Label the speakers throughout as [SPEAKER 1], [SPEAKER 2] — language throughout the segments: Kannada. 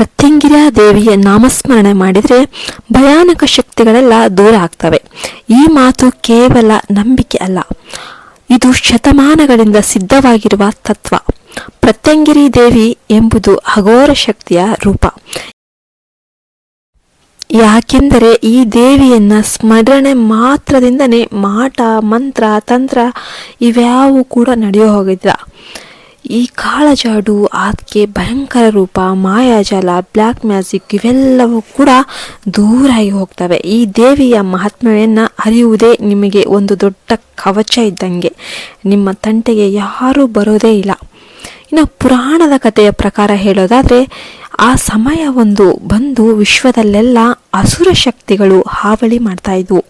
[SPEAKER 1] ಪ್ರತ್ಯಂಗಿರಾ ದೇವಿಯ ನಾಮಸ್ಮರಣೆ ಮಾಡಿದರೆ ಭಯಾನಕ ಶಕ್ತಿಗಳೆಲ್ಲ ದೂರ ಆಗ್ತವೆ. ಈ ಮಾತು ಕೇವಲ ನಂಬಿಕೆ ಅಲ್ಲ, ಇದು ಶತಮಾನಗಳಿಂದ ಸಿದ್ಧವಾಗಿರುವ ತತ್ವ. ಪ್ರತ್ಯಂಗಿರಿ ದೇವಿ ಎಂಬುದು ಅಘೋರ ಶಕ್ತಿಯ ರೂಪ. ಯಾಕೆಂದರೆ ಈ ದೇವಿಯನ್ನ ಸ್ಮರಣೆ ಮಾತ್ರದಿಂದನೇ ಮಾಟ, ಮಂತ್ರ, ತಂತ್ರ ಇವ್ಯಾವು ಕೂಡ ನಡೆಯೋ ಹೋಗಿಲ್ಲ. ಈ ಕಾಳಜಾಡು, ಆಕೆ ಭಯಂಕರ ರೂಪ, ಮಾಯಾಜಾಲ, ಬ್ಲ್ಯಾಕ್ ಮ್ಯಾಜಿಕ್ ಇವೆಲ್ಲವೂ ಕೂಡ ದೂರಾಗಿ ಹೋಗ್ತವೆ. ಈ ದೇವಿಯ ಮಹಾತ್ಮೆಯನ್ನು ಅರಿಯುವುದೇ ನಿಮಗೆ ಒಂದು ದೊಡ್ಡ ಕವಚ ಇದ್ದಂಗೆ. ನಿಮ್ಮ ತಂಟೆಗೆ ಯಾರೂ ಬರೋದೇ ಇಲ್ಲ. ಇನ್ನು ಪುರಾಣದ ಕಥೆಯ ಪ್ರಕಾರ ಹೇಳೋದಾದರೆ, ಆ ಸಮಯ ಒಂದು ಬಂದು ವಿಶ್ವದಲ್ಲೆಲ್ಲ ಅಸುರ ಶಕ್ತಿಗಳು ಹಾವಳಿ ಮಾಡ್ತಾ ಇದ್ವು.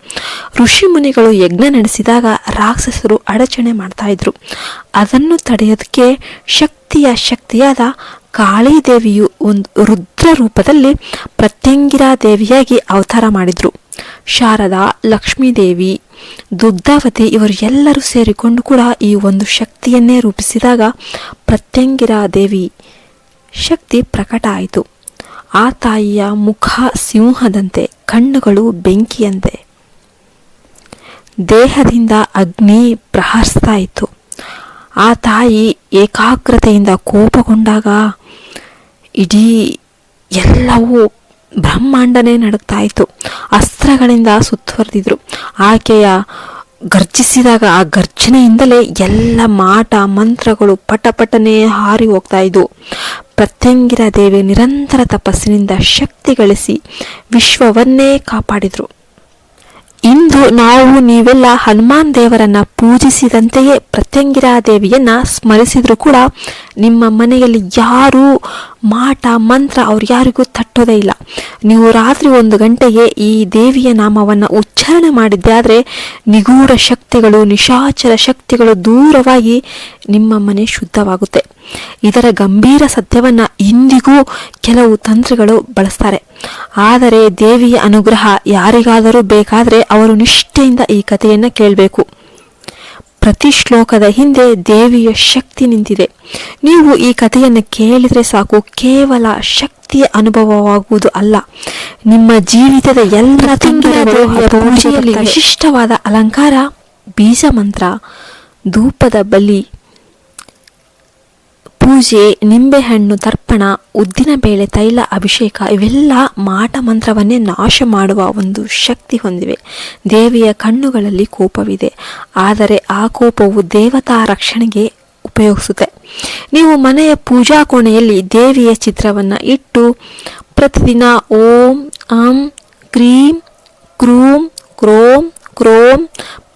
[SPEAKER 1] ಋಷಿ ಮುನಿಗಳು ಯಜ್ಞ ನಡೆಸಿದಾಗ ರಾಕ್ಷಸರು ಅಡಚಣೆ ಮಾಡ್ತಾ ಇದ್ರು. ಅದನ್ನು ತಡೆಯೋದಕ್ಕೆ ಶಕ್ತಿಯಾದ ಕಾಳಿದೇವಿಯು ಒಂದು ರುದ್ರ ರೂಪದಲ್ಲಿ ಪ್ರತ್ಯಂಗಿರಾ ದೇವಿಯಾಗಿ ಅವತಾರ ಮಾಡಿದ್ರು. ಶಾರದಾ, ಲಕ್ಷ್ಮೀದೇವಿ, ದುಗ್ಧಾವತಿ ಇವರು ಎಲ್ಲರೂ ಸೇರಿಕೊಂಡು ಕೂಡ ಈ ಒಂದು ಶಕ್ತಿಯನ್ನೇ ರೂಪಿಸಿದಾಗ ಪ್ರತ್ಯಂಗಿರಾ ದೇವಿ ಶಕ್ತಿ ಪ್ರಕಟ ಆಯಿತು. ಆ ತಾಯಿಯ ಮುಖ ಸಿಂಹದಂತೆ, ಕಣ್ಣುಗಳು ಬೆಂಕಿಯಂತೆ, ದೇಹದಿಂದ ಅಗ್ನಿ ಪ್ರಹರಿಸ್ತಾ ಇತ್ತು. ಆ ತಾಯಿ ಏಕಾಗ್ರತೆಯಿಂದ ಕೋಪಗೊಂಡಾಗ ಇಡೀ ಎಲ್ಲವೂ ಬ್ರಹ್ಮಾಂಡನೇ ನಡುಗ್ತಾ ಇತ್ತು. ಅಸ್ತ್ರಗಳಿಂದ ಸುತ್ತುವರೆದಿದ್ರು. ಆಕೆಯ ಗರ್ಜಿಸಿದಾಗ ಆ ಗರ್ಜನೆಯಿಂದಲೇ ಎಲ್ಲ ಮಾಟ ಮಂತ್ರಗಳು ಪಟಪಟನೆ ಹಾರಿ ಹೋಗ್ತಾ ಇದ್ವು. ಪ್ರತ್ಯಂಗಿರಾ ದೇವಿ ನಿರಂತರ ತಪಸ್ಸಿನಿಂದ ಶಕ್ತಿ ಗಳಿಸಿ ವಿಶ್ವವನ್ನೇ ಕಾಪಾಡಿದ್ರು. ಇಂದು ನೀವೆಲ್ಲ ಹನುಮಾನ್ ದೇವರನ್ನ ಪೂಜಿಸಿದಂತೆಯೇ ಪ್ರತ್ಯಂಗಿರಾ ದೇವಿಯನ್ನ ಸ್ಮರಿಸಿದ್ರು ಕೂಡ ನಿಮ್ಮ ಮನೆಯಲ್ಲಿ ಯಾರೂ ಮಾಟ ಮಂತ್ರ ಅವ್ರು ಯಾರಿಗೂ ತಟ್ಟೋದೇ ಇಲ್ಲ. ನೀವು ರಾತ್ರಿ 1 ಗಂಟೆಗೆ ಈ ದೇವಿಯ ನಾಮವನ್ನು ಉಚ್ಚಾರಣೆ ಮಾಡಿದ್ದೆ ಆದರೆ ನಿಗೂಢ ಶಕ್ತಿಗಳು, ನಿಶಾಚರ ಶಕ್ತಿಗಳು ದೂರವಾಗಿ ನಿಮ್ಮ ಮನೆ ಶುದ್ಧವಾಗುತ್ತೆ. ಇದರ ಗಂಭೀರ ಸತ್ಯವನ್ನ ಇಂದಿಗೂ ಕೆಲವು ತಂತ್ರಿಗಳು ಬಳಸ್ತಾರೆ. ಆದರೆ ದೇವಿಯ ಅನುಗ್ರಹ ಯಾರಿಗಾದರೂ ಬೇಕಾದರೆ ಅವರು ನಿಷ್ಠೆಯಿಂದ ಈ ಕಥೆಯನ್ನು ಕೇಳಬೇಕು. ಪ್ರತಿ ಶ್ಲೋಕದ ಹಿಂದೆ ದೇವಿಯ ಶಕ್ತಿ ನಿಂತಿದೆ. ನೀವು ಈ ಕಥೆಯನ್ನು ಕೇಳಿದರೆ ಸಾಕು, ಕೇವಲ ಶಕ್ತಿಯ ಅನುಭವವಾಗುವುದು ಅಲ್ಲ, ನಿಮ್ಮ ಜೀವಿತದ ಎಲ್ಲ ತಿಂಗಳು ಪೂಜೆಯಲ್ಲಿ ವಿಶಿಷ್ಟವಾದ ಅಲಂಕಾರ, ಬೀಜ ಮಂತ್ರ, ಧೂಪದ ಬಲಿ, ಪೂಜೆ, ನಿಂಬೆಹಣ್ಣು ತರ್ಪಣ, ಉದ್ದಿನ ಬೇಳೆ ತೈಲ ಅಭಿಷೇಕ ಇವೆಲ್ಲ ಮಾಟ ಮಂತ್ರವನ್ನೇ ನಾಶ ಮಾಡುವ ಒಂದು ಶಕ್ತಿ ಹೊಂದಿವೆ. ದೇವಿಯ ಕಣ್ಣುಗಳಲ್ಲಿ ಕೋಪವಿದೆ, ಆದರೆ ಆ ಕೋಪವು ದೇವತಾ ರಕ್ಷಣೆಗೆ ಉಪಯೋಗಿಸುತ್ತೆ. ನೀವು ಮನೆಯ ಪೂಜಾ ಕೋಣೆಯಲ್ಲಿ ದೇವಿಯ ಚಿತ್ರವನ್ನು ಇಟ್ಟು ಪ್ರತಿದಿನ ಓಂ ಅಂ ಕ್ರೀಂ ಕ್ರೂಂ ಕ್ರೋಂ ಕ್ರೋಂ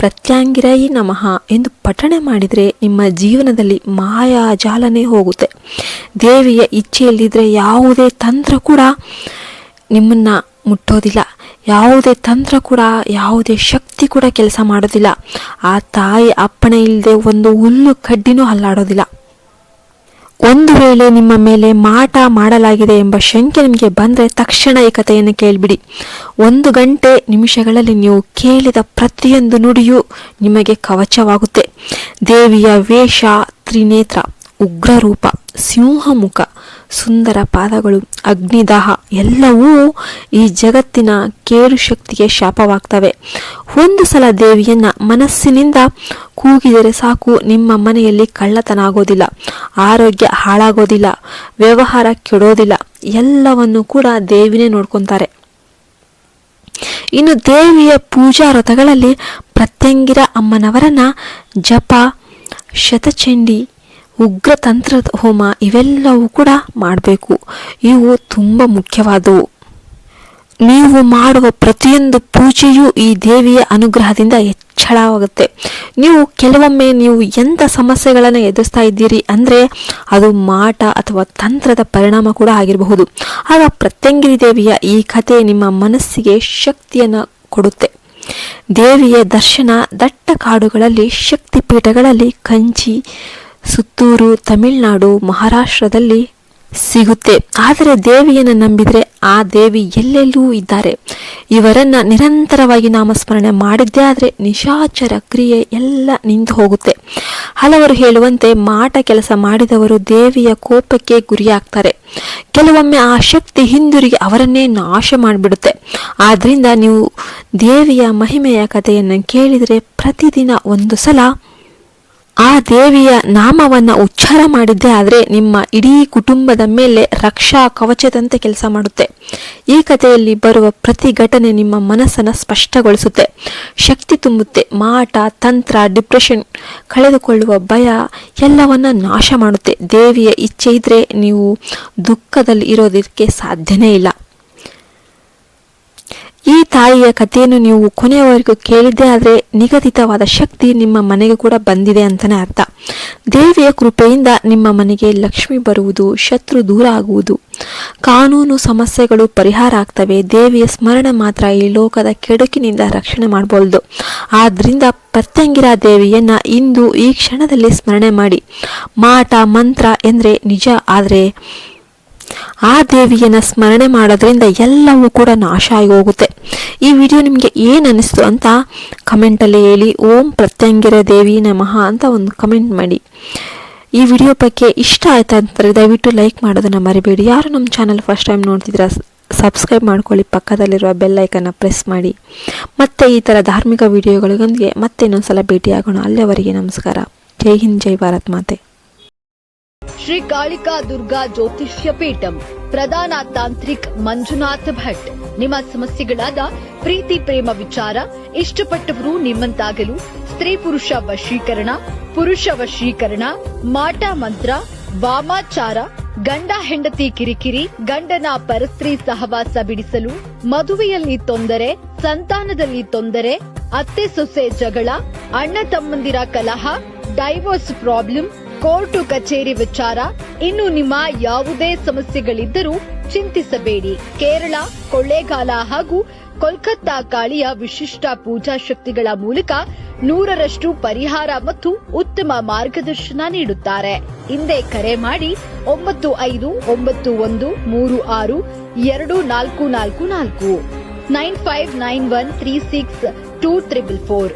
[SPEAKER 1] ಪ್ರತ್ಯಂಗಿರೈ ನಮಃ ಎಂದು ಪಠಣೆ ಮಾಡಿದರೆ ನಿಮ್ಮ ಜೀವನದಲ್ಲಿ ಮಾಯಾಜಾಲನೆ ಹೋಗುತ್ತೆ. ದೇವಿಯ ಇಚ್ಛೆಯಲ್ಲಿದ್ದರೆ ಯಾವುದೇ ತಂತ್ರ ಕೂಡ ನಿಮ್ಮನ್ನ ಮುಟ್ಟೋದಿಲ್ಲ. ಯಾವುದೇ ತಂತ್ರ ಕೂಡ, ಯಾವುದೇ ಶಕ್ತಿ ಕೂಡ ಕೆಲಸ ಮಾಡೋದಿಲ್ಲ. ಆ ತಾಯಿ ಅಪ್ಪಣೆ ಇಲ್ಲದೆ ಒಂದು ಹುಲ್ಲು ಕಡ್ಡಿನೂ ಅಲ್ಲಾಡೋದಿಲ್ಲ. ಒಂದು ವೇಳೆ ನಿಮ್ಮ ಮೇಲೆ ಮಾಟ ಮಾಡಲಾಗಿದೆ ಎಂಬ ಶಂಕೆ ನಿಮಗೆ ಬಂದರೆ ತಕ್ಷಣ ಈ ಕಥೆಯನ್ನು ಕೇಳಿಬಿಡಿ. 1 ಗಂಟೆ ನಿಮಿಷಗಳಲ್ಲಿ ನೀವು ಕೇಳಿದ ಪ್ರತಿಯೊಂದು ನುಡಿಯೂ ನಿಮಗೆ ಕವಚವಾಗುತ್ತೆ. ದೇವಿಯ ವೇಷ ತ್ರಿನೇತ್ರ, ಉಗ್ರರೂಪ, ಸಿಂಹಮುಖ, ಸುಂದರ ಪಾದಗಳು, ಅಗ್ನಿದಾಹ ಎಲ್ಲವೂ ಈ ಜಗತ್ತಿನ ಕೇಡು ಶಕ್ತಿಗೆ ಶಾಪವಾಗ್ತವೆ. ಒಂದು ಸಲ ದೇವಿಯನ್ನ ಮನಸ್ಸಿನಿಂದ ಕೂಗಿದರೆ ಸಾಕು, ನಿಮ್ಮ ಮನೆಯಲ್ಲಿ ಕಳ್ಳತನ ಆಗೋದಿಲ್ಲ, ಆರೋಗ್ಯ ಹಾಳಾಗೋದಿಲ್ಲ, ವ್ಯವಹಾರ ಕೆಡೋದಿಲ್ಲ, ಎಲ್ಲವನ್ನು ಕೂಡ ದೇವಿನೇ ನೋಡ್ಕೊತಾರೆ. ಇನ್ನು ದೇವಿಯ ಪೂಜಾ ವ್ರತಗಳಲ್ಲಿ ಪ್ರತ್ಯಂಗಿರಾ ಅಮ್ಮನವರನ್ನ ಜಪ, ಶತಚಂಡಿ, ಉಗ್ರ ತಂತ್ರ ಹೋಮ ಇವೆಲ್ಲವೂ ಕೂಡ ಮಾಡಬೇಕು. ಇವು ತುಂಬ ಮುಖ್ಯವಾದವು. ನೀವು ಮಾಡುವ ಪ್ರತಿಯೊಂದು ಪೂಜೆಯೂ ಈ ದೇವಿಯ ಅನುಗ್ರಹದಿಂದ ಹೆಚ್ಚಳವಾಗುತ್ತೆ. ಕೆಲವೊಮ್ಮೆ ನೀವು ಎಂಥ ಸಮಸ್ಯೆಗಳನ್ನು ಎದುರಿಸ್ತಾ ಇದ್ದೀರಿ ಅಂದರೆ ಅದು ಮಾಟ ಅಥವಾ ತಂತ್ರದ ಪರಿಣಾಮ ಕೂಡ ಆಗಿರಬಹುದು. ಆಗ ಪ್ರತ್ಯಂಗಿರಿ ದೇವಿಯ ಈ ಕಥೆ ನಿಮ್ಮ ಮನಸ್ಸಿಗೆ ಶಕ್ತಿಯನ್ನು ಕೊಡುತ್ತೆ. ದೇವಿಯ ದರ್ಶನ ದಟ್ಟ ಕಾಡುಗಳಲ್ಲಿ, ಶಕ್ತಿಪೀಠಗಳಲ್ಲಿ, ಕಂಚಿ, ಸುತ್ತೂರು, ತಮಿಳುನಾಡು, ಮಹಾರಾಷ್ಟ್ರದಲ್ಲಿ ಸಿಗುತ್ತೆ. ಆದರೆ ದೇವಿಯನ್ನು ನಂಬಿದರೆ ಆ ದೇವಿ ಎಲ್ಲೆಲ್ಲೂ ಇದ್ದಾರೆ. ಇವರನ್ನ ನಿರಂತರವಾಗಿ ನಾಮಸ್ಮರಣೆ ಮಾಡಿದ್ದೇ ಆದರೆ ನಿಶಾಚರ ಕ್ರಿಯೆ ಎಲ್ಲ ನಿಂತು ಹೋಗುತ್ತೆ. ಹಲವರು ಹೇಳುವಂತೆ ಮಾಟ ಕೆಲಸ ಮಾಡಿದವರು ದೇವಿಯ ಕೋಪಕ್ಕೆ ಗುರಿಯಾಗ್ತಾರೆ. ಕೆಲವೊಮ್ಮೆ ಆ ಶಕ್ತಿ ಹಿಂದಿರುಗಿ ಅವರನ್ನೇ ನಾಶ ಮಾಡಿಬಿಡುತ್ತೆ. ಆದ್ರಿಂದ ನೀವು ದೇವಿಯ ಮಹಿಮೆಯ ಕಥೆಯನ್ನು ಕೇಳಿದರೆ ಪ್ರತಿದಿನ ಒಂದು ಸಲ ಆ ದೇವಿಯ ನಾಮವನ್ನು ಉಚ್ಚಾರ ಮಾಡಿದ್ದೇ ಆದರೆ ನಿಮ್ಮ ಇಡೀ ಕುಟುಂಬದ ಮೇಲೆ ರಕ್ಷಾ ಕವಚದಂತೆ ಕೆಲಸ ಮಾಡುತ್ತೆ. ಈ ಕಥೆಯಲ್ಲಿ ಬರುವ ಪ್ರತಿ ಘಟನೆ ನಿಮ್ಮ ಮನಸ್ಸನ್ನು ಸ್ಪಷ್ಟಗೊಳಿಸುತ್ತೆ, ಶಕ್ತಿ ತುಂಬುತ್ತೆ. ಮಾಟ, ತಂತ್ರ, ಡಿಪ್ರೆಷನ್, ಕಳೆದುಕೊಳ್ಳುವ ಭಯ ಎಲ್ಲವನ್ನ ನಾಶ ಮಾಡುತ್ತೆ. ದೇವಿಯ ಇಚ್ಛೆ ಇದ್ರೆ ನೀವು ದುಃಖದಲ್ಲಿ ಇರೋದಕ್ಕೆ ಸಾಧ್ಯನೇ ಇಲ್ಲ. ಈ ತಾಯಿಯ ಕಥೆಯನ್ನು ನೀವು ಕೊನೆಯವರೆಗೂ ಕೇಳಿದ್ದೇ ಆದರೆ ನಿಗದಿತವಾದ ಶಕ್ತಿ ನಿಮ್ಮ ಮನೆಗೆ ಕೂಡ ಬಂದಿದೆ ಅಂತಲೇ ಅರ್ಥ. ದೇವಿಯ ಕೃಪೆಯಿಂದ ನಿಮ್ಮ ಮನೆಗೆ ಲಕ್ಷ್ಮಿ ಬರುವುದು, ಶತ್ರು ದೂರ ಆಗುವುದು, ಕಾನೂನು ಸಮಸ್ಯೆಗಳು ಪರಿಹಾರ ಆಗ್ತವೆ. ದೇವಿಯ ಸ್ಮರಣೆ ಮಾತ್ರ ಈ ಲೋಕದ ಕೆಡುಕಿನಿಂದ ರಕ್ಷಣೆ ಮಾಡಬಹುದು. ಆದ್ರಿಂದ ಪ್ರತ್ಯಂಗಿರಾ ದೇವಿಯನ್ನ ಇಂದು ಈ ಕ್ಷಣದಲ್ಲಿ ಸ್ಮರಣೆ ಮಾಡಿ. ಮಾಟ ಮಂತ್ರ ಎಂದ್ರೆ ನಿಜ, ಆದರೆ ಆ ದೇವಿಯನ್ನ ಸ್ಮರಣೆ ಮಾಡೋದ್ರಿಂದ ಎಲ್ಲವೂ ಕೂಡ ನಾಶ ಆಗಿ ಹೋಗುತ್ತೆ. ಈ ವಿಡಿಯೋ ನಿಮಗೆ ಏನು ಅನಿಸ್ತು ಅಂತ ಕಮೆಂಟಲ್ಲಿ ಹೇಳಿ. ಓಂ ಪ್ರತ್ಯಂಗಿರ ದೇವಿ ನಮಃ ಅಂತ ಒಂದು ಕಮೆಂಟ್ ಮಾಡಿ. ಈ ವಿಡಿಯೋ ಬಗ್ಗೆ ಇಷ್ಟ ಆಯ್ತಾ ಅಂತಾರೆ ದಯವಿಟ್ಟು ಲೈಕ್ ಮಾಡೋದನ್ನು ಮರಿಬೇಡಿ. ಯಾರು ನಮ್ಮ ಚಾನಲ್ ಫಸ್ಟ್ ಟೈಮ್ ನೋಡ್ತಿದ್ದೀರಾ ಸಬ್ಸ್ಕ್ರೈಬ್ ಮಾಡ್ಕೊಳ್ಳಿ, ಪಕ್ಕದಲ್ಲಿರುವ ಬೆಲ್ ಐಕನ್ನ ಪ್ರೆಸ್ ಮಾಡಿ. ಮತ್ತೆ ಈ ಥರ ಧಾರ್ಮಿಕ ವಿಡಿಯೋಗಳಿಗೊಂದಿಗೆ ಮತ್ತೆ ಇನ್ನೊಂದ್ಸಲ ಭೇಟಿಯಾಗೋಣ. ಅಲ್ಲಿಯವರೆಗೆ ನಮಸ್ಕಾರ. ಜೈ ಹಿಂದ್, ಜೈ ಭಾರತ್ ಮಾತೆ.
[SPEAKER 2] ಶ್ರೀ ಕಾಳಿಕಾ ದುರ್ಗಾ ಜ್ಯೋತಿಷ್ಯ ಪೀಠಂ ಪ್ರಧಾನ ತಾಂತ್ರಿಕ್ ಮಂಜುನಾಥ್ ಭಟ್. ನಿಮ್ಮ ಸಮಸ್ಯೆಗಳಾದ ಪ್ರೀತಿ ಪ್ರೇಮ ವಿಚಾರ, ಇಷ್ಟಪಟ್ಟವರು ನಿಮ್ಮಂತಾಗಲು, ಸ್ತ್ರೀ ಪುರುಷ ವಶೀಕರಣ, ಪುರುಷ ವಶೀಕರಣ, ಮಾಟ ಮಂತ್ರ, ವಾಮಾಚಾರ, ಗಂಡ ಹೆಂಡತಿ ಕಿರಿಕಿರಿ, ಗಂಡನ ಪರಸ್ತ್ರೀ ಸಹವಾಸ ಬಿಡಿಸಲು, ಮದುವೆಯಲ್ಲಿ ತೊಂದರೆ, ಸಂತಾನದಲ್ಲಿ ತೊಂದರೆ, ಅತ್ತೆ ಸೊಸೆ ಜಗಳ, ಅಣ್ಣ ತಮ್ಮಂದಿರ ಕಲಹ, ಡೈವೋರ್ಸ್ ಪ್ರಾಬ್ಲಮ್, ಕೋರ್ಟು ಕಚೇರಿ ವಿಚಾರ, ಇನ್ನು ನಿಮ್ಮ ಯಾವುದೇ ಸಮಸ್ಯೆಗಳಿದ್ದರೂ ಚಿಂತಿಸಬೇಡಿ. ಕೇರಳ, ಕೊಳ್ಳೇಗಾಲ ಹಾಗೂ ಕೋಲ್ಕತ್ತಾ ಕಾಳಿಯ ವಿಶಿಷ್ಟ ಪೂಜಾ ಶಕ್ತಿಗಳ ಮೂಲಕ 100ರಷ್ಟು ಪರಿಹಾರ ಮತ್ತು ಉತ್ತಮ ಮಾರ್ಗದರ್ಶನ ನೀಡುತ್ತಾರೆ. ಹಿಂದೆ ಕರೆ ಮಾಡಿ 9591362444 9591362444